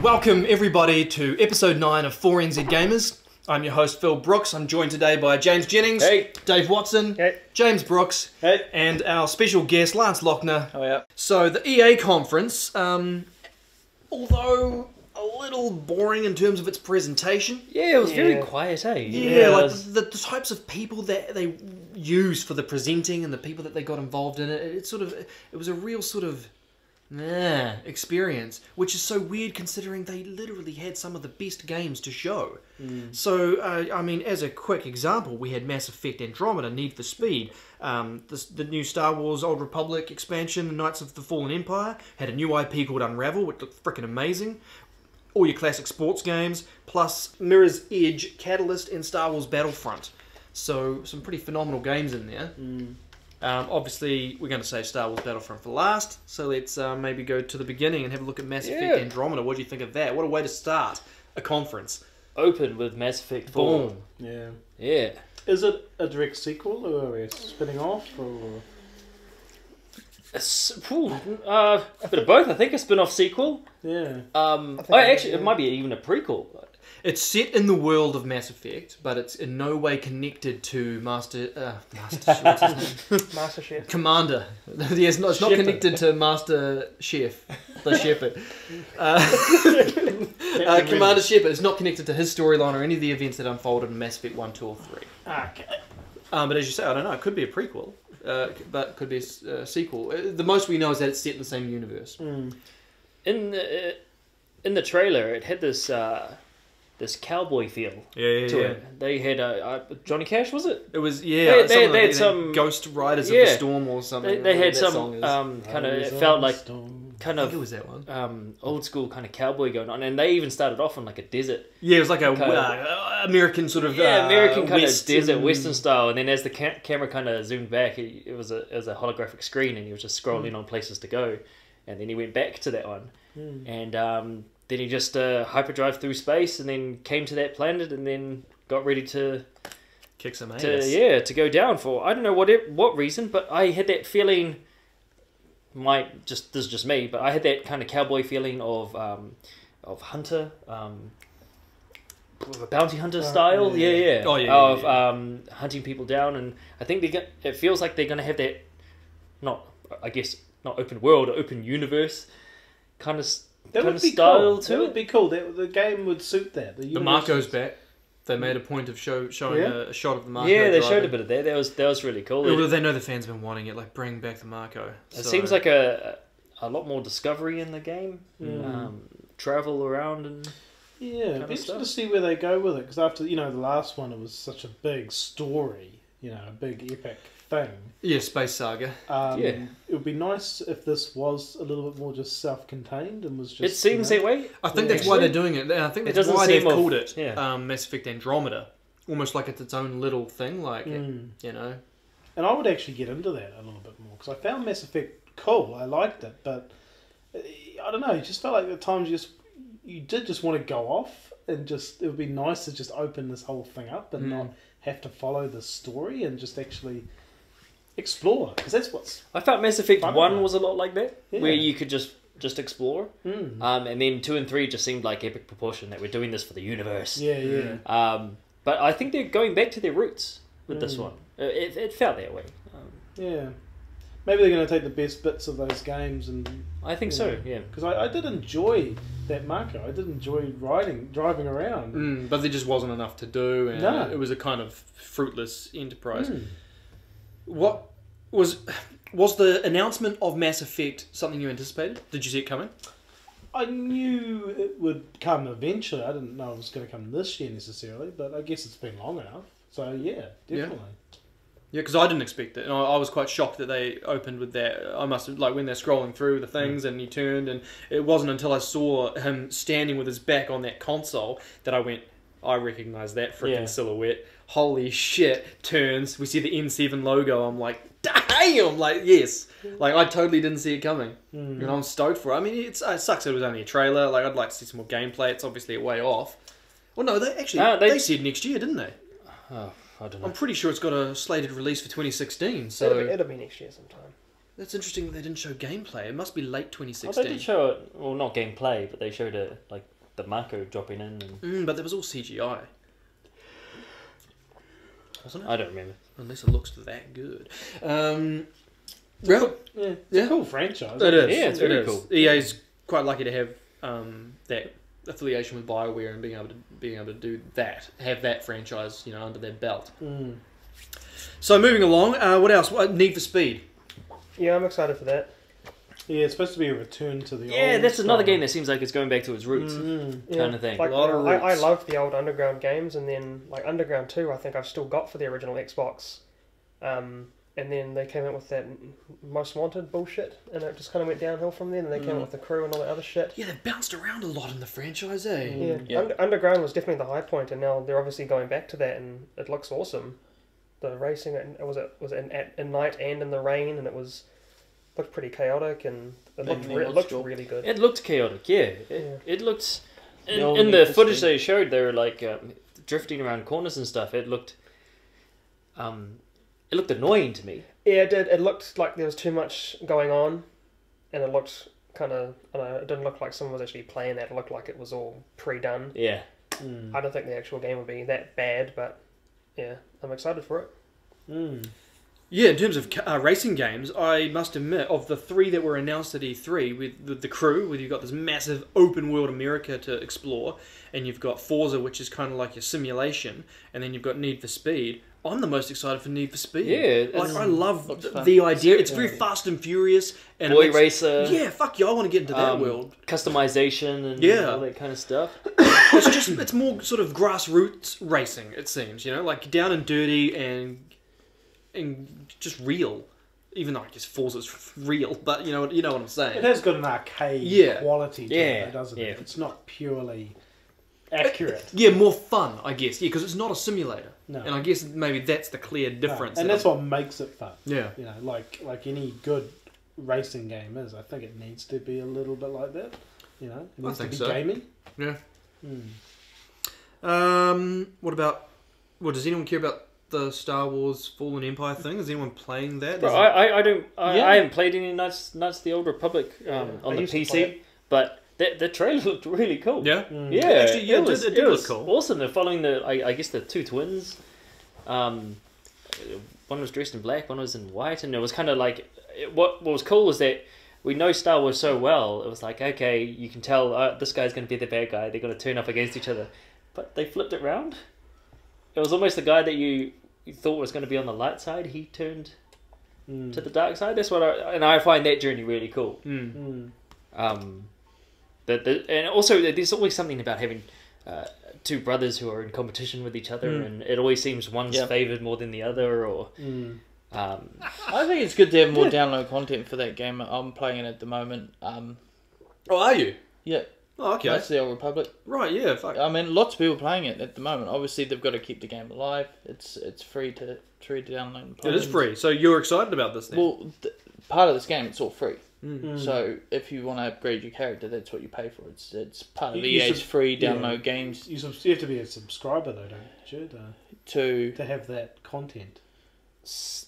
Welcome everybody to episode 9 of 4NZGamers. I'm your host Phil Brooks. I'm joined today by James Jennings, hey. Dave Watson, hey. James Brooks, hey. and our special guest Lance Lochner. Oh yeah. So the EA conference, although a little boring in terms of its presentation. Yeah, it was very quiet, eh? Yeah, like the types of people that they use for the presenting and the people that they got involved in it. It was a real sort of experience, which is so weird considering they literally had some of the best games to show. So, I mean, as a quick example, we had Mass Effect Andromeda, Need for Speed, the new Star Wars Old Republic expansion, Knights of the Fallen Empire, had a new IP called Unravel, which looked freaking amazing. All your classic sports games, plus Mirror's Edge, Catalyst, and Star Wars Battlefront. So, some pretty phenomenal games in there. Obviously, we're going to save Star Wars Battlefront for last, so let's maybe go to the beginning and have a look at Mass Effect Andromeda. What do you think of that? What a way to start a conference. Open with Mass Effect 4. Boom. Yeah. Yeah. Is it a direct sequel, or are we spinning off, or...? A bit of both. I think a spin-off sequel. Yeah. Actually, it might be even a prequel. It's set in the world of Mass Effect, but it's in no way connected to Master Chef. Commander. Yes, it's not connected to Master Chef, the Shepherd. Commander Shepard. It's not connected to his storyline or any of the events that unfolded in Mass Effect 1, 2, or 3. Okay. But as you say, I don't know. It could be a prequel, but it could be a sequel. The most we know is that it's set in the same universe. In the trailer, it had this cowboy feel to it. They had Johnny Cash, was it? It was they had some Ghost Riders of the Storm or something. They had some kind of it felt like kind of it was that one. Old school kind of cowboy going on, and they even started off on like a desert. Yeah, it was like a American sort of American kind of desert western style, and then as the camera kind of zoomed back, it was a holographic screen, and he was just scrolling on places to go, and then he went back to that one, and then he just hyperdrive through space, and then came to that planet, and then got ready to kick some ass. To go down for I don't know what reason, but I had that feeling. This is just me, but I had that kind of cowboy feeling of hunter, a bounty hunter style. Of hunting people down, and I think it feels like they're going to have that, not open world, open universe kind of. That would be style cool. to that it. would be cool. The game would suit that. The Marco's back. They made a point of showing a shot of the Marco. Yeah, they driving. showed a bit of that. That was really cool. They know the fans have been wanting it. Like, bring back the Marco. It seems like a lot more discovery in the game. Travel around and it'd be interesting to see where they go with it. Because after the last one, it was such a big story. A big epic thing. Yeah, Space Saga. It would be nice if this was a little bit more just self-contained and was just. It seems that way. I think that's why they're doing it. I think that's why they've called it Mass Effect Andromeda, almost like it's its own little thing. Like And I would actually get into that a little bit more because I found Mass Effect cool. I liked it, but I don't know. It just felt like at times you did just want to go off and it would be nice to just open this whole thing up and not have to follow the story and just actually explore, because that's what's. I felt Mass Effect 1 was a lot like that, where you could just explore, and then 2 and 3 just seemed like epic proportion that we're doing this for the universe. But I think they're going back to their roots with this one. It felt that way. Maybe they're going to take the best bits of those games and. I think so. Yeah, because I did enjoy that Marco. I did enjoy driving around. But there just wasn't enough to do, and it was a kind of fruitless enterprise. What was the announcement of Mass Effect something you anticipated? Did you see it coming? I knew it would come eventually. I didn't know it was going to come this year necessarily, but I guess it's been long enough. So yeah, definitely. Yeah, because I didn't expect it, and I was quite shocked that they opened with that. I must have, when they're scrolling through the things and he turned, and it wasn't until I saw him standing with his back on that console that I went, I recognise that freaking silhouette. Holy shit, turns, we see the N7 logo, I'm like, damn, yes. I totally didn't see it coming, and I'm stoked for it. I mean, it sucks it was only a trailer, I'd like to see some more gameplay, it's obviously a way off. Well, no, they said next year, didn't they? Oh, I don't know. I'm pretty sure it's got a slated release for 2016, so... It'll be next year sometime. That's interesting that they didn't show gameplay. It must be late 2016. Well, they did show it, well, not gameplay, but they showed the Mako dropping in. And... but that was all CGI. Wasn't it? I don't remember. Unless it looks that good. Well, It's a cool franchise. It is. Yeah, it's really cool. EA's quite lucky to have that affiliation with BioWare and being able to do that, have that franchise, under their belt. So moving along, what else? Need for Speed. Yeah, I'm excited for that. Yeah, it's supposed to be a return to the old. Yeah, that's another game that seems like it's going back to its roots, kind of thing. Like, A lot of I roots. love the old Underground games, and then like Underground 2, I think I've still got for the original Xbox. And then they came out with that Most Wanted bullshit, and it just kind of went downhill from there. And they came out with the Crew and all that other shit. Yeah, they've bounced around a lot in the franchise, eh? Yeah, Yeah. Underground was definitely the high point, and now they're obviously going back to that, and it looks awesome. The racing, it was in night and in the rain, and looked pretty chaotic, and it looked really good. It looked chaotic, yeah. It looked... old In Need the for footage Speed. they showed, they were like drifting around corners and stuff. It looked annoying to me. Yeah, it did. It looked like there was too much going on, and it looked kind of... I don't know, it didn't look like someone was actually playing that. It looked like it was all pre-done. Yeah. I don't think the actual game would be that bad, but yeah, I'm excited for it. Yeah, in terms of racing games, I must admit, of the 3 that were announced at E3, with the Crew, where you've got this massive open world America to explore, and you've got Forza, which is kind of like your simulation, and then you've got Need for Speed. I'm the most excited for Need for Speed. Yeah, like, I love looks the idea. It's very fast and furious. And Boy racer. Yeah, fuck yeah, I want to get into that world. Customization and Yeah. all that kind of stuff. It's more sort of grassroots racing, it seems, like down and dirty and just real. Even though I guess Forza's real, but you know what I'm saying. It has got an arcade quality to it, doesn't it? It's not purely accurate. Yeah, more fun, I guess. Yeah, because it's not a simulator. No. And I guess maybe that's the clear difference. No. And that's what makes it fun. Yeah. Like any good racing game is. I think it needs to be a little bit like that. It needs to be gamey. Yeah. What about... Well, does anyone care about the Star Wars Fallen Empire thing? Is anyone playing that? Bro, I don't... I haven't played any Knights of the Old Republic on I the used to play PC, but the trailer looked really cool. Yeah? Yeah, Actually, yeah, it was, it did it was look cool. awesome. They're following I guess the 2 twins. One was dressed in black, one was in white, and it was kind of like... What was cool was that we know Star Wars so well, it was like, okay, you can tell this guy's going to be the bad guy, they're going to turn up against each other. But they flipped it round. It was almost the guy that you thought was going to be on the light side, he turned to the dark side. That's what I find that journey really cool. And also there's always something about having 2 brothers who are in competition with each other, and it always seems one's favoured more than the other, or I think it's good to have more download content for that game. I'm playing it at the moment. Oh, are you? Yeah. Oh, okay. That's the Old Republic. Right, yeah, fuck. I mean, lots of people playing it at the moment. Obviously, they've got to keep the game alive. It's free to download and play. It is free, so you're excited about this then? Well, part of this game, it's all free. So if you want to upgrade your character, that's what you pay for. It's part of EA's free download games. You have to be a subscriber though, don't you? To have that content.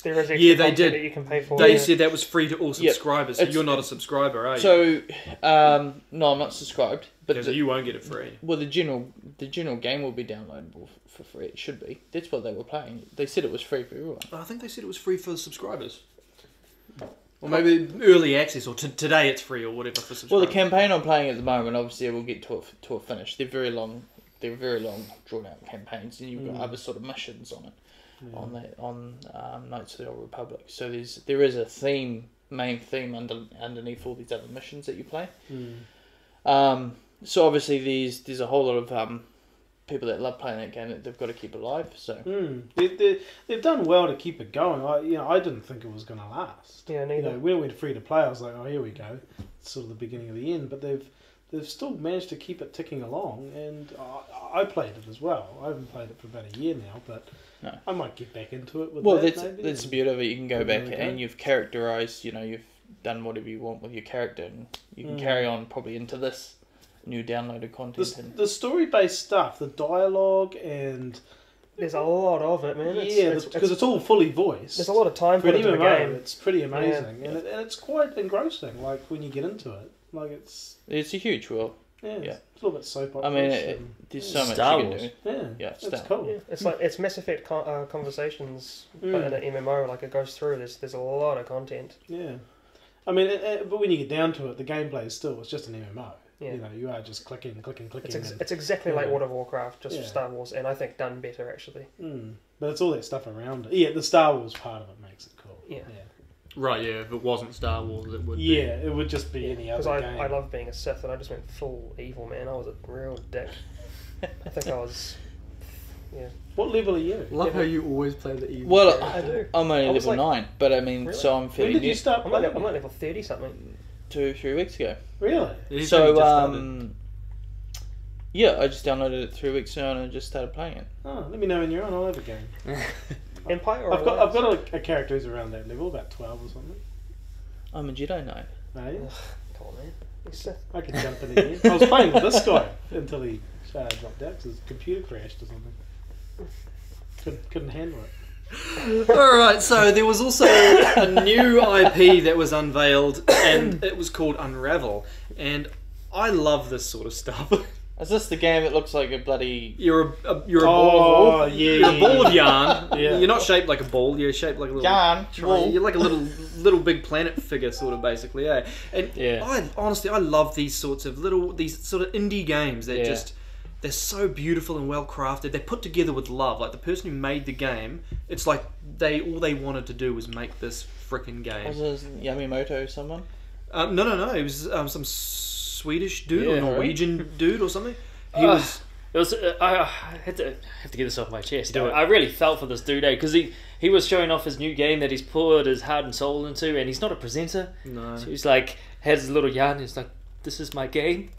There is extra they content did. that you can pay for. They said that was free to all subscribers, so you're not a subscriber, are you? So, no, I'm not subscribed. But you won't get it free. Well, the general game will be downloadable for free. It should be. That's what they were playing. They said it was free for everyone. I think they said it was free for subscribers. Or maybe early access, or today it's free, or whatever for subscribers. Well, the campaign I'm playing at the moment, obviously, we'll get to a finish. They're very long, drawn out campaigns, and you've got other sort of missions on it. On Knights of the Old Republic. So there is a main theme underneath all these other missions that you play. So obviously there's a whole lot of people that love playing that game that they've got to keep alive. So they've done well to keep it going. I didn't think it was going to last. Yeah, neither. When it went free to play, I was like, oh, here we go. It's sort of the beginning of the end. But they've still managed to keep it ticking along, and I played it as well. I haven't played it for about a year now, but I might get back into it. That's the beauty of it. You can go back and you've characterized. You've done whatever you want with your character, and you can carry on probably into this new downloaded content. The story-based stuff, the dialogue, and there's a lot of it, man. Because it's all fully voiced. There's a lot of time put into the game. It's pretty amazing, and it's quite engrossing. Like when you get into it, like it's a huge world. Yeah, Yeah. it's a little bit soap opera. I mean, there's so much Star you can Wars. do. yeah, Yeah, it's Star cool. Yeah, it's like it's Mass Effect conversations, but in an MMO. Like it goes through. There's a lot of content. Yeah. I mean, but when you get down to it, the gameplay is still, it's just an MMO. Yeah. You know, you are just clicking. It's exactly like World of Warcraft, just for Star Wars, and I think done better actually. But it's all that stuff around it. Yeah, the Star Wars part of it makes it cool. Yeah. Right, yeah, if it wasn't Star Wars, it would Yeah, it would just be any other Because game. I love being a Sith, and I just went full evil, man. I was a real dick. I think I was. Yeah. What level are you? Love how you always play the evil. Well, I do. I'm only I was level like- 9, but I mean, Really? so I'm When fairly did you new. start I'm like playing? level 30 something. 2-3 weeks ago. Really? He's only just started. Yeah, I just downloaded it 3 weeks ago and I just started playing it. Oh, let me know when you're on. I'll have a game. Empire or I've Alliance? got a character who's around that level, about 12 or something. I'm a Jedi Knight. Hey, Come on, man. You're Sith. I can jump in again. I was playing with this guy until he dropped out because his computer crashed or something. Couldn't handle it. Alright, so there was also a new IP that was unveiled, and it was called Unravel. And I love this sort of stuff. Is this the game that looks like a bloody... You're a ball of wool. yeah, You're a ball of yarn. Yeah. You're not shaped like a ball. You're shaped like a little Yarn, wool. You're like a little big planet figure, sort of, basically. Yeah. And I love these sort of indie games that just. They're so beautiful and well crafted. They're put together with love. Like the person who made the game, it's like all they wanted to do was make this frickin' game. Was this Yamamoto someone? No. It was some Swedish dude or Yeah, Norwegian dude or something. He was. It was. I had to get this off my chest. I really felt for this dude, because he was showing off his new game that he's poured his heart and soul into, and he's not a presenter. No. So he's like has his little yarn. And he's like, "This is my game."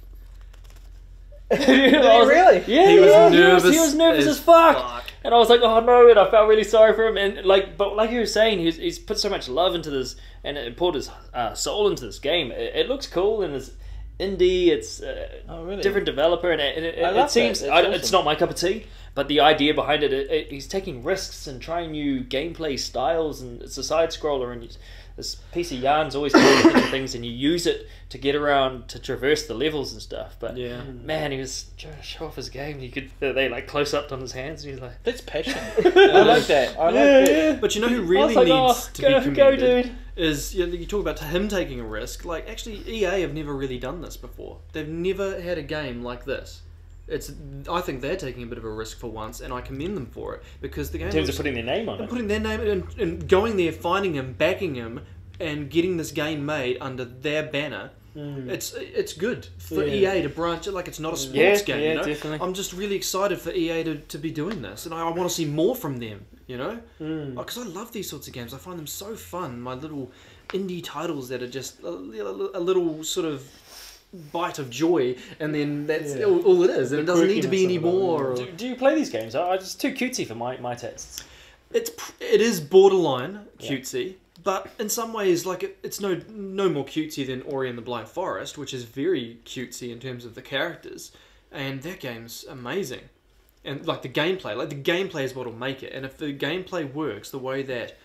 Did he really? Yeah, He was nervous. He was nervous as fuck. And I was like, oh no, and I felt really sorry for him. And but like you were saying, he's put so much love into this, and it poured his soul into this game. It looks cool, and it's indie. It's really? different developer, and it love seems that. It's it's awesome. not my cup of tea. But the idea behind it, he's taking risks and trying new gameplay styles, and it's a side scroller, and this piece of yarn's always doing different things, and you use it to get around to traverse the levels and stuff. But man, he was trying to show off his game. They like close up on his hands, and he's like, That's passion. I like that. I like that. But you know who I was really like, needs to be go, commended dude. is you talk about him taking a risk. Like actually, EA have never really done this before. They've never had a game like this. I think they're taking a bit of a risk for once, and I commend them for it because the game In terms of putting their name on and it. putting their name and going there, finding him, backing him, and getting this game made under their banner. It's good for EA to branch it. Like it's not a sports game. Yeah, you know? definitely. I'm just really excited for EA to be doing this, and I want to see more from them. You know, because I love these sorts of games. I find them so fun. My little indie titles that are just a little sort of bite of joy, and then that's all it is. And it doesn't need to be any more. Do you play these games? I'm just too cutesy for my tastes. It is borderline cutesy, but in some ways, like it's no more cutesy than Ori and the Blind Forest, which is very cutesy in terms of the characters, and that game's amazing. And like the gameplay is what'll make it. And if the gameplay works the way that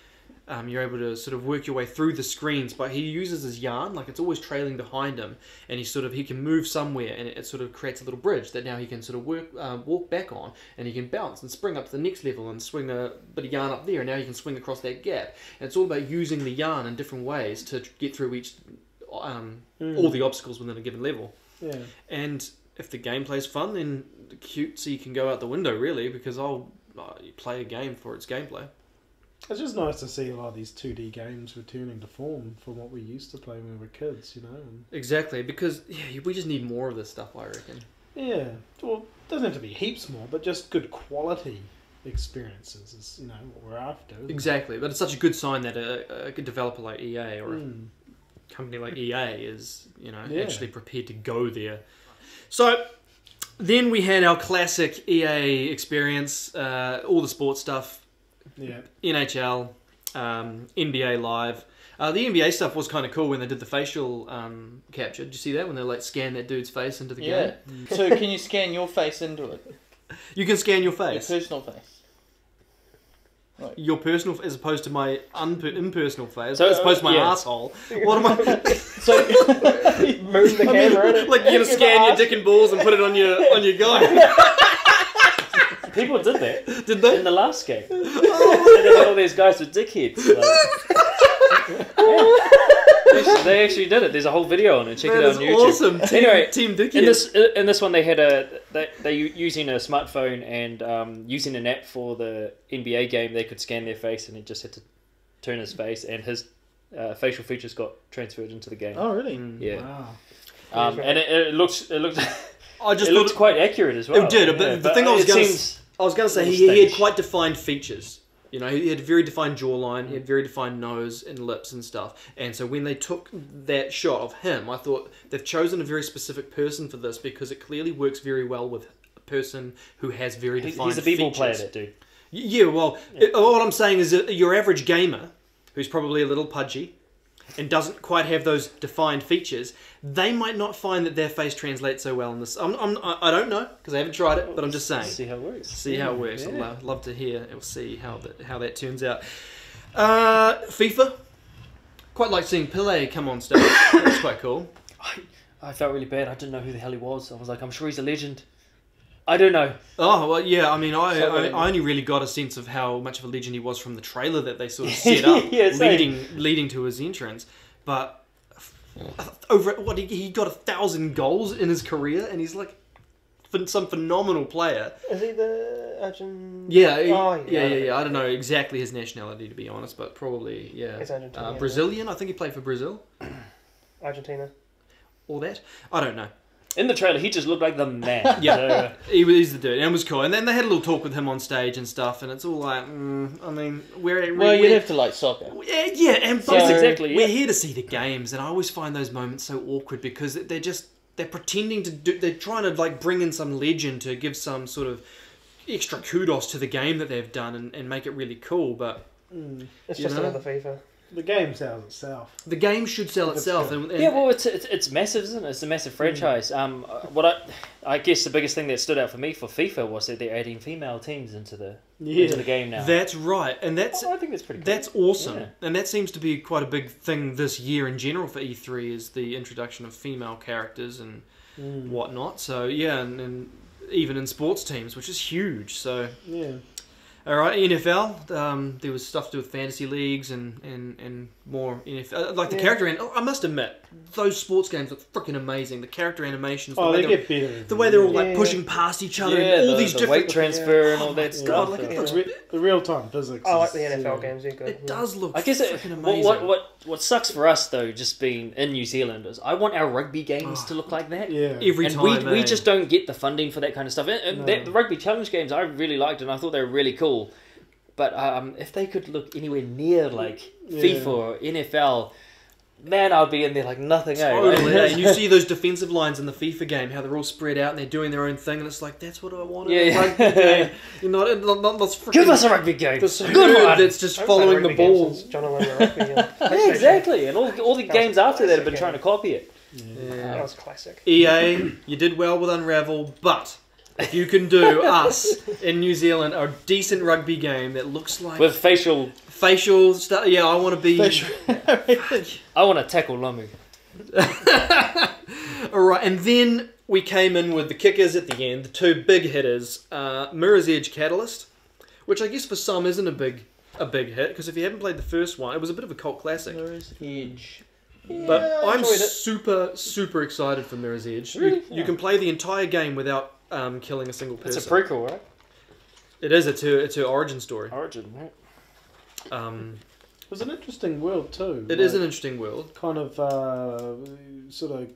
you're able to sort of work your way through the screens, but he uses his yarn, like it's always trailing behind him, and he can move somewhere, and it sort of creates a little bridge that now he can sort of walk back on, and he can bounce and spring up to the next level and swing a bit of yarn up there, and now he can swing across that gap. And it's all about using the yarn in different ways to get through each all the obstacles within a given level. Yeah. And if the gameplay's fun, then the cutesy can go out the window, really, because I'll play a game for its gameplay. It's just nice to see a lot of these 2D games returning to form from what we used to play when we were kids, you know. And Exactly, because we just need more of this stuff, I reckon. yeah, well, it doesn't have to be heaps more, but just good quality experiences is, you know, what we're after. Isn't Exactly, but it's such a good sign that a developer like EA or it? a company like EA is, you know, Yeah. actually prepared to go there. So then we had our classic EA experience, all the sports stuff. Yeah. NHL, NBA Live. The NBA stuff was kind of cool when they did the facial capture. Did you see that when they like scan that dude's face into the game? So can you scan your face into it? You can scan your Your face. personal face. your personal as opposed to my impersonal face, So, as opposed to my yeah. asshole. What am I? So Move the camera in it. Like you're gonna scan your dick and balls and put it on your guy. people did that Did they? in the last game. And they had all these guys with dickheads. Yeah. They actually did it. There's a whole video on it. Check it out on YouTube. Awesome. Anyway, Team Dickhead. in this one they had they using a smartphone and using an app for the NBA game. They could scan their face and it just had to turn his face and his facial features got transferred into the game. Oh, really? Yeah. Wow. And it looked I just it looked quite accurate as well. It did, but the thing I was going to say, he had staged. quite defined features. You know, he had a very defined jawline, he had very defined nose and lips and stuff. And so when they took that shot of him, I thought they've chosen a very specific person for this because it clearly works very well with a person who has very defined features. He's a b-ball player, that dude. Yeah, well, what I'm saying is that your average gamer, who's probably a little pudgy, and doesn't quite have those defined features, they might not find that their face translates so well in this. I don't know, because I haven't tried it, but I'm just saying. See how it works. See how it works. Yeah. I'd love to hear. We'll see how that turns out. FIFA. Quite like seeing Pele come on stage. That's quite cool. I felt really bad. I didn't know who the hell he was. I was like, I'm sure he's a legend. I don't know. Oh, well, yeah, I mean, I only really got a sense of how much of a legend he was from the trailer that they sort of set up, Yeah, same. leading to his entrance. But he got 1,000 goals in his career, and he's like some phenomenal player. Is he the Argentine? Yeah, yeah. I don't know exactly his nationality, to be honest, but probably, yeah. He's Argentinian, Brazilian, I think he played for Brazil. Argentina. All that? I don't know. In the trailer, he just looked like the man. Yeah, he's the dude, and it was cool. And then they had a little talk with him on stage and stuff, and it's all like, I mean, you'd have to like soccer. Yeah, and Yes, exactly. we're here to see the games, and I always find those moments so awkward because they're pretending to do, they're trying to like bring in some legend to give some sort of extra kudos to the game that they've done and make it really cool, but It's just another FIFA. The game sells itself. the game should sell itself. good. And Yeah, well, it's massive, isn't it? It's a massive franchise. I guess the biggest thing that stood out for me for FIFA was that they're adding female teams into the game now. That's right, and I think that's pretty cool. that's awesome, Yeah. and that seems to be quite a big thing this year in general for E3 is the introduction of female characters and whatnot. So yeah, and even in sports teams, which is huge. So Yeah. all right, NFL. There was stuff to do with fantasy leagues and more NFL. Like the character, I must admit, those sports games look freaking amazing. The character animations. Oh, they get better. The way they're all like pushing past each other, and all these the different weight transfer and all that God, stuff. like, it Yeah. looks The real-time physics. I like the is, NFL games. They're good. It does look I guess freaking amazing. what sucks for us though, just being in New Zealand, is I want our rugby games to look like that. Yeah. Every And time we just don't get the funding for that kind of stuff. And the rugby challenge games I really liked, and I thought they were really cool. But if they could look anywhere near like FIFA or NFL, man, I'd be in there like nothing. Totally. And you see those defensive lines in the FIFA game, how they're all spread out and they're doing their own thing, and it's like, that's what I want. Yeah. Rugby game. You're not Give us a rugby game. this Good good one. that's just I've following the played rugby games ball. since John and Lennon Rugby. Yeah, exactly. And all the games after that have been classic trying to copy it. That was classic. EA, you did well with Unravel, but if you can do us in New Zealand a decent rugby game that looks like With facial... facial stuff, yeah, I want to be. I want to tackle Lamu. Alright, and then we came in with the kickers at the end, the two big hitters, Mirror's Edge Catalyst, which I guess for some isn't a big hit, because if you haven't played the first one, it was a bit of a cult classic. Mirror's Edge. But I'm enjoyed it. super excited for Mirror's Edge. Really? You can play the entire game without killing a single person. It's a prequel, right? It is. It's her origin story. Origin, right? It was an interesting world too. It is an interesting world. kind of sort of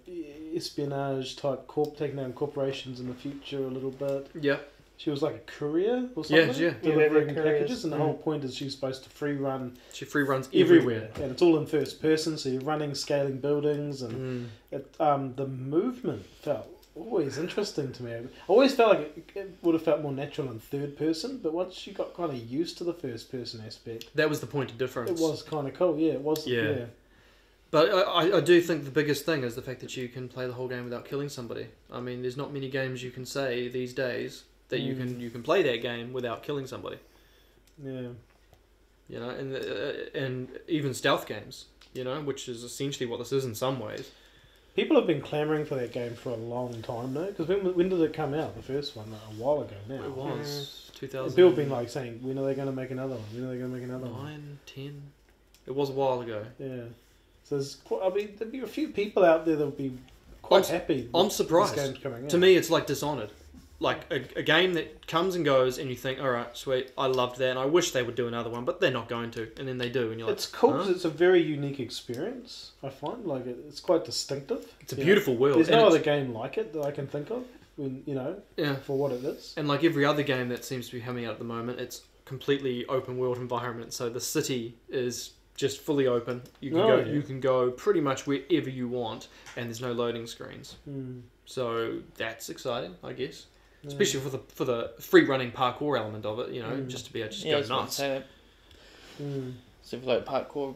espionage type taking down corporations in the future a little bit. Yeah. She was like a courier or something. Yeah. Delivering Yeah, packages, and the whole point is she's supposed to free run She free runs everywhere, and it's all in first person. So you're running, scaling buildings, and the movement felt always interesting to me. I always felt like it would have felt more natural in third person, but once you got kind of used to the first person aspect, That was the point of difference. it was kind of cool. Yeah, it was. Yeah. Yeah. But I do think the biggest thing is the fact that you can play the whole game without killing somebody. I mean, there's not many games you can say these days that you can play that game without killing somebody. Yeah. you know, and even stealth games, you know, which is essentially what this is in some ways. People have been clamouring for that game for a long time now. Because when did it come out? The first one, a while ago now. It was 2000. And people have been like saying, when are they going to make another one? When are they going to make another one? 9, 10. It was a while ago. Yeah. So there's there'd be a few people out there that would be quite happy. I'm surprised. This game's coming out. To me, it's like Dishonored. Like a game that comes and goes, and you think, all right, sweet, I loved that, and I wish they would do another one, but they're not going to, and then they do, and you're like, it's cool because huh? it's a very unique experience. I find it's quite distinctive. It's a beautiful world. There's and no it's- other game like it that I can think of. When for what it is. And like every other game that seems to be coming out at the moment, it's completely open world environment. So the city is just fully open. You can You can go pretty much wherever you want, and there's no loading screens. So that's exciting, I guess. Especially for the free running parkour element of it, you know, just to be able to just go nuts. So if you like parkour,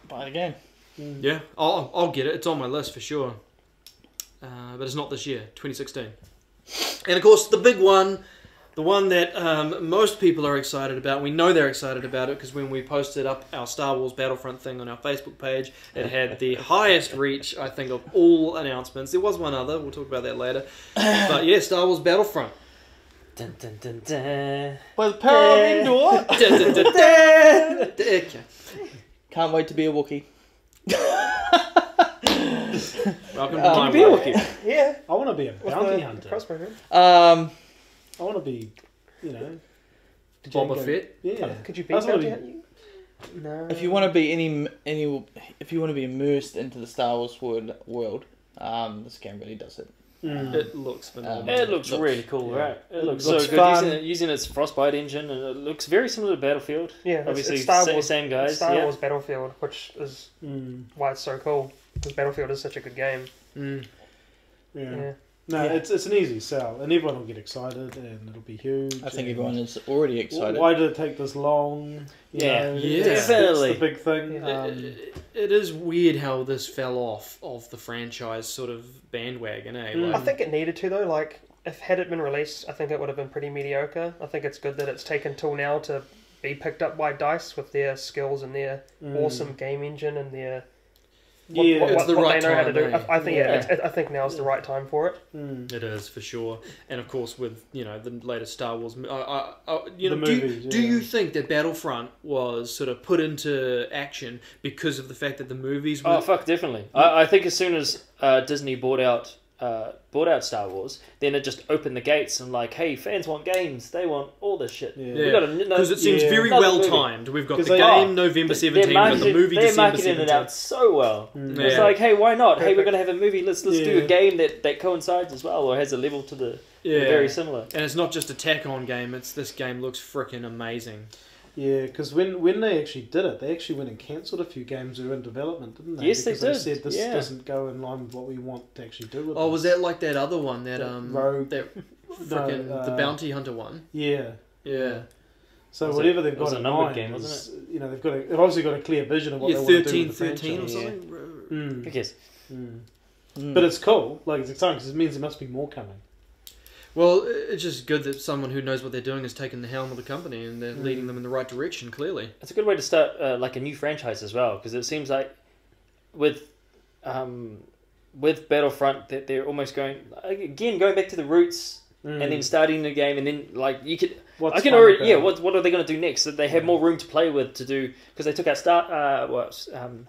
buy the game. Yeah, I'll get it. It's on my list for sure. But it's not this year, 2016. And of course, the big one, the one that most people are excited about. We know they're excited about it because when we posted up our Star Wars Battlefront thing on our Facebook page, it had the highest reach, I think, of all announcements. There was one other. We'll talk about that later. But yeah, Star Wars Battlefront. Dun, dun, dun, dun. By the power of Endor. Okay. Can't wait to be a Wookiee. Welcome to Can my you be a world. Wookiee? Yeah. I want to be a bounty hunter. Crossbow gun. I want to be, Boba Django. Fett. Yeah. Could you be That's what bounty he- hunter? No. If you want to be if you want to be immersed into the Star Wars world, this game really does it. It looks phenomenal. It looks really cool, right? It looks so looks good. fun. Using its Frostbite engine, and it looks very similar to Battlefield. Yeah, Obviously, it's Star Wars, same guys. it's Star yeah. Wars Battlefield, which is why it's so cool. Because Battlefield is such a good game. Yeah. No, it's an easy sell, and everyone will get excited, and it'll be huge. I think and everyone is already excited. Why did it take this long? You know, that's definitely. the big thing. Yeah. It is weird how this fell off of the franchise sort of bandwagon, eh? I think it needed to though. Like, if had it been released, I think it would have been pretty mediocre. I think it's good that it's taken till now to be picked up by DICE with their skills and their awesome game engine and their it's the right they know how to time, do. eh? I think I think now's the right time for it. It is for sure, and of course with the latest Star Wars, The do movies, you think that Battlefront was sort of put into action because of the fact that the movies were? Oh fuck, definitely. I think as soon as Disney bought out Star Wars, then it just opened the gates and like, hey, fans want games. They want all this shit. Because it seems very another well movie. timed. We've got 'Cause the they game are. November They're 17, we've got the movie they're December marketing 17. it out so well. It's Yeah. like, hey, why not? Hey, we're Perfect. gonna have a movie. Let's do a game that coincides as well, or has a level to the very similar. And it's not just a tack-on game. It's this game looks freaking amazing. Yeah, because when they actually did it, they actually went and cancelled a few games that were in development, didn't they? Yes, they because did. said this Yeah. doesn't go in line with what we want to actually do with Oh, this. was that like that other one that Rogue? that freaking the bounty hunter one? Yeah. Yeah. So Was whatever it- they've it was got a in numbered mind game, is, wasn't they've obviously got a clear vision of what Yeah, they want to do 13, with the 13 or franchise. something. I guess. But it's cool. Like, it's exciting because it means there must be more coming. Well, it's just good that someone who knows what they're doing has taken the helm of the company and they're leading them in the right direction, clearly. It's a good way to start like a new franchise as well, because it seems like with Battlefront that they're almost going back to the roots and then starting the game, and then like you could. What's I can fun already about it? what are they going to do next? So they have more room to play with to do, because they took out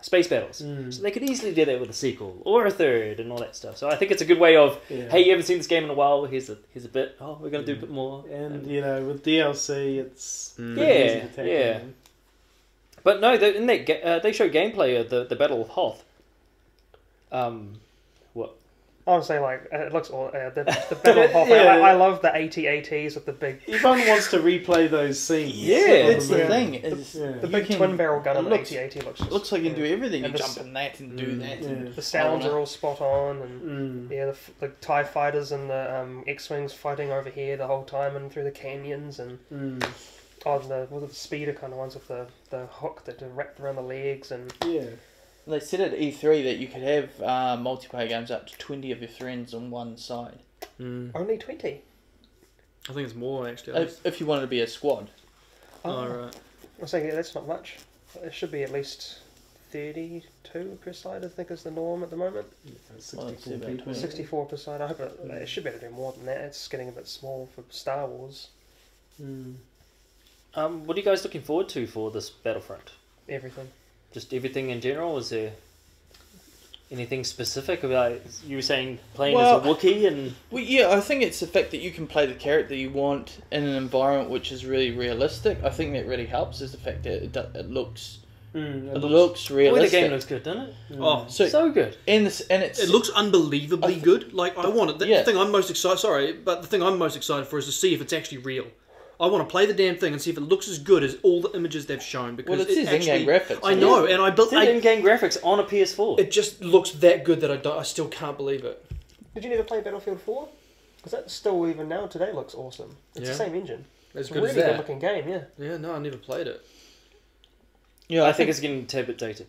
space battles, so they could easily do that with a sequel or a third and all that stuff. So I think it's a good way of hey, you haven't seen this game in a while. Here's a bit. Oh, we're going to do a bit more. And with DLC, it's pretty easy Yeah, to tackle, yeah. man. But no, in that they show gameplay of the Battle of Hoth. Honestly, like it looks all the Battle of Hoth. I love the AT-ATs with the big Everyone wants to replay those scenes. Yeah. That's the thing. Is the you big can- twin barrel gun on it the looks- AT-AT looks. It looks like you can do everything. And You the jump in that and do that. Yeah. And The sounds are all spot on, and the TIE fighters and the X-wings fighting over here the whole time and through the canyons, and the speeder kind of ones with the hook that are wrapped around the legs, and They said at E3 that you could have multiplayer games up to 20 of your friends on one side. only 20. I think it's more, actually. If you wanted to be a squad. Oh, right. I was saying that's not much. It should be at least 32 per side, I think is the norm at the moment. Yeah, Well, it's 64 about people. 64 per side. I hope it should be able to do more than that. It's getting a bit small for Star Wars. What are you guys looking forward to for this Battlefront? Everything. Just everything in general? Is there anything specific about, you were saying playing as a Wookiee and... Well, yeah, I think it's the fact that you can play the character you want in an environment which is really realistic. I think that really helps, is the fact that it looks... it looks realistic. The game looks good, doesn't it? Oh, So good. And it's it looks unbelievably good. Like, I want it. The yeah. thing I'm most excited... Sorry, but the thing I'm most excited for is to see if it's actually real. I want to play the damn thing and see if it looks as good as all the images they've shown. Because well, it's actually, in-game graphics. I know, and I built... It's in-game graphics on a PS4. It just looks that good that I still can't believe it. Did you never play Battlefield 4? Because that still, even now, today looks awesome. It's the same engine. As It's a good really as that. good looking game, yeah. Yeah, no, I never played it. Yeah, I think it's getting a tad bit dated.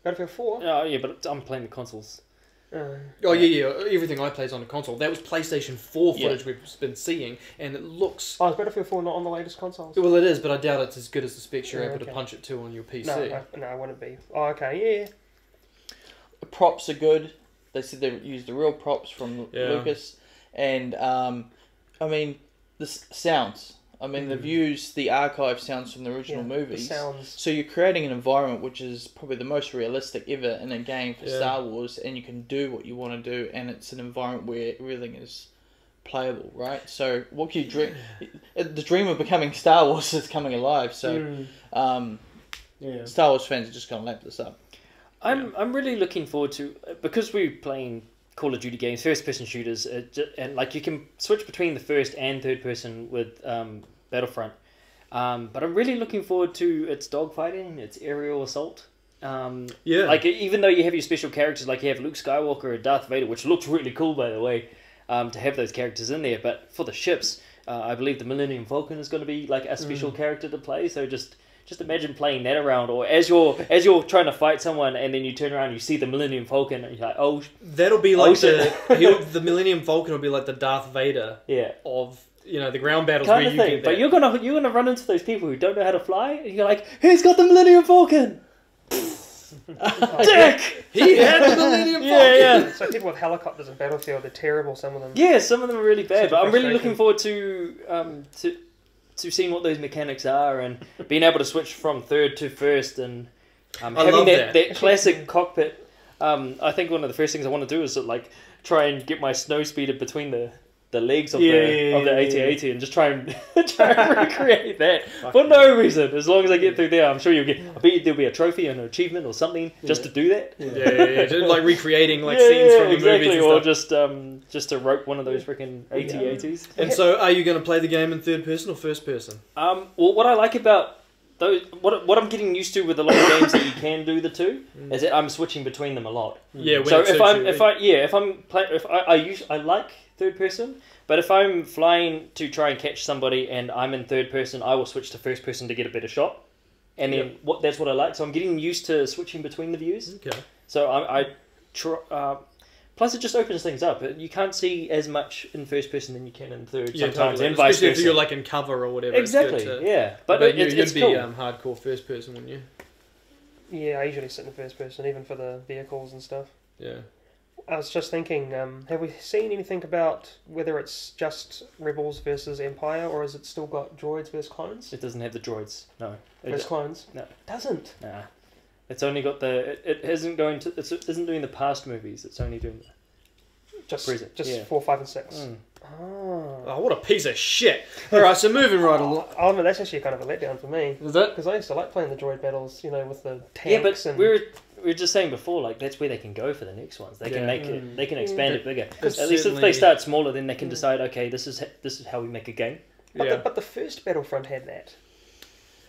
Battlefield 4? Oh, yeah, but I'm playing the consoles. Oh yeah, everything I play is on the console. That was PlayStation 4 Yeah. footage we've been seeing, and it looks... Oh, is Battlefield 4 not on the latest consoles? Well, it is, but I doubt it's as good as the specs you're Yeah, able to okay. punch it to on your PC. No, it wouldn't be. Oh, okay, yeah. The props are good. They said they used the real props from Yeah. Lucas. And, I mean, the sounds. I mean, they've used the archive sounds from the original movies. The sounds. So you're creating an environment which is probably the most realistic ever in a game for Star Wars, and you can do what you want to do, and it's an environment where everything is playable, right? So what can you dream? The dream of becoming Star Wars is coming alive. So Star Wars fans are just going to lap this up. I'm really looking forward to, because we're playing Call of Duty games, first person shooters, and like you can switch between the first and third person with Battlefront. But I'm really looking forward to its dogfighting, its aerial assault. Like even though you have your special characters, like you have Luke Skywalker or Darth Vader, which looks really cool by the way, to have those characters in there. But for the ships, I believe the Millennium Falcon is going to be like a special character to play. So just imagine playing that around, or as you're trying to fight someone, and then you turn around and you see the Millennium Falcon, and you're like, oh, that'll be like the Millennium Falcon will be like the Darth Vader of the ground battles kind where of you thing. get But you're gonna run into those people who don't know how to fly, and you're like, who's got the Millennium Falcon? Dick! He had the Millennium Falcon! Yeah. So people with helicopters in Battlefield, they're terrible, some of them. Yeah, some of them are really bad, Super but I'm really frustrating. looking forward to seeing what those mechanics are, and being able to switch from third to first, and having love that classic cockpit. I think one of the first things I want to do is try and get my snow speeder between the legs of the AT-AT and just try and recreate that for no reason. As long as I get through there, I'm sure I bet there'll be a trophy and an achievement or something just to do that. Just like recreating scenes from the movies and or stuff. just to rope one of those freaking AT-ATs. And so, are you going to play the game in third person or first person? Well, what I like about those, what I'm getting used to with a lot of games that you can do the two, is that I'm switching between them a lot. Yeah. When So it I like third person, but if I'm flying to try and catch somebody and I'm in third person, I will switch to first person to get a better shot. And then that's what I like. So I'm getting used to switching between the views. Okay. So plus it just opens things up. You can't see as much in first person than you can in third sometimes, totally. and vice Especially if versa. you're like in cover or whatever. Exactly. It's good to, Yeah, but you'd it's be cool. hardcore first person, wouldn't you? Yeah, I usually sit in the first person, even for the vehicles and stuff. Yeah. I was just thinking, have we seen anything about whether it's just Rebels versus Empire, or has it still got droids versus clones? It doesn't have the droids. No. Versus clones? No. It doesn't. Nah. It's only got it isn't going to. It isn't doing the past movies. It's only doing Just present. 4, 5, and 6. Mm. Oh, what a piece of shit! All right, so moving right along. Oh, no, that's actually kind of a letdown for me. Is that? Because I used to like playing the droid battles, with the tanks. Yeah, but and... we were just saying before, like that's where they can go for the next ones. They can make it. They can expand it bigger. At least if they start smaller, then they can decide. Okay, this is how we make a game. But the first Battlefront had that.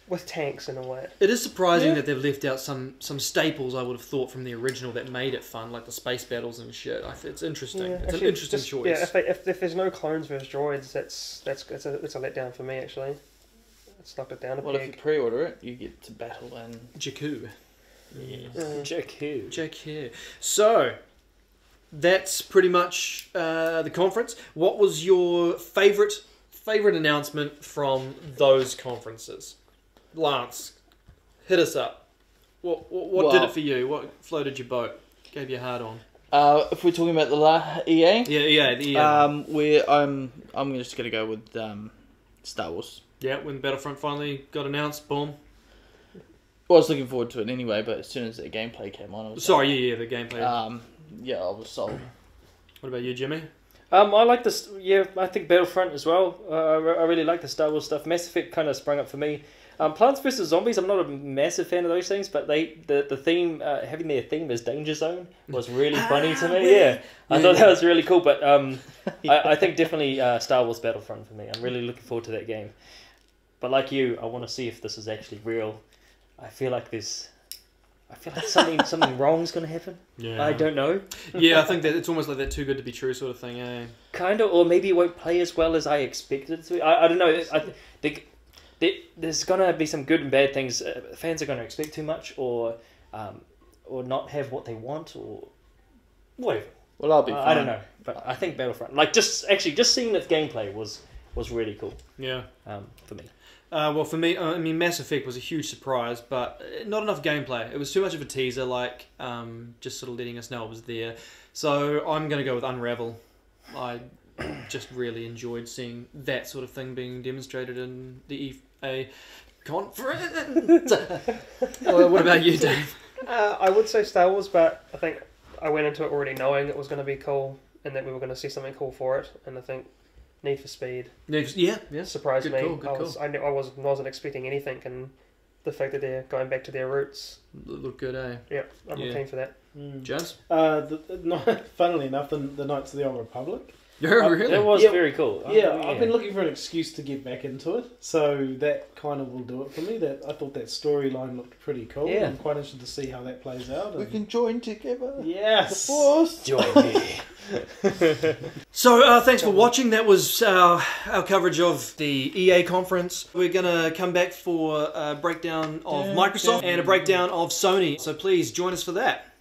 With tanks and all that. It is surprising that they've left out some staples I would have thought from the original that made it fun, like the space battles and shit. It's interesting. Yeah, it's actually, an interesting choice. Yeah, if there's no clones versus droids, it's a letdown for me actually. It's knocked it down a Well, if peg. you pre-order it, you get to battle and... Jakku. Jakku. Jakku. So, that's pretty much the conference. What was your favourite announcement from those conferences? Lance, hit us up. What did it for you? What floated your boat? Gave you a hard on? If we're talking about the EA, Yeah, the EA. I'm just gonna go with Star Wars. Yeah, when Battlefront finally got announced, boom. Well, I was looking forward to it anyway, but as soon as the gameplay came on, I was the gameplay. yeah, I was sold. What about you, Jimmy? I like this. Yeah, I think Battlefront as well. I really like the Star Wars stuff. Mass Effect kind of sprung up for me. Plants vs Zombies. I'm not a massive fan of those things, but the theme, having their theme as Danger Zone, was really funny to me. Yeah, I thought that was really cool. But I think definitely Star Wars Battlefront for me. I'm really looking forward to that game. But like you, I want to see if this is actually real. I feel like something wrong's going to happen. Yeah. I don't know. Yeah, I think that it's almost like that too good to be true sort of thing, eh? Kind of, or maybe it won't play as well as I expected it to. I don't know. I think there's going to be some good and bad things. Fans are going to expect too much, or not have what they want, or whatever. Well, I'll be fine. I don't know, but I think Battlefront, like just seeing its gameplay was really cool. Yeah. For me. Well, for me, I mean, Mass Effect was a huge surprise, but not enough gameplay. It was too much of a teaser, like just sort of letting us know it was there. So I'm going to go with Unravel. I just really enjoyed seeing that sort of thing being demonstrated in the EA conference. Well, what about you, Dave? I would say Star Wars, but I think I went into it already knowing it was going to be cool and that we were going to see something cool for it. And I think Need for Speed surprised me. I wasn't expecting anything, and the fact that they're going back to their roots look good, eh? Yeah, I'm keen for that. Jones? Funnily enough, the Knights of the Old Republic. Really? That was very cool. I've been looking for an excuse to get back into it, so that kind of will do it for me. I thought that storyline looked pretty cool. Yeah. I'm quite interested to see how that plays out. We can join together. Yes. The Force. Join me. So, thanks for watching. That was our coverage of the EA conference. We're going to come back for a breakdown of Microsoft and a breakdown of Sony. So please join us for that.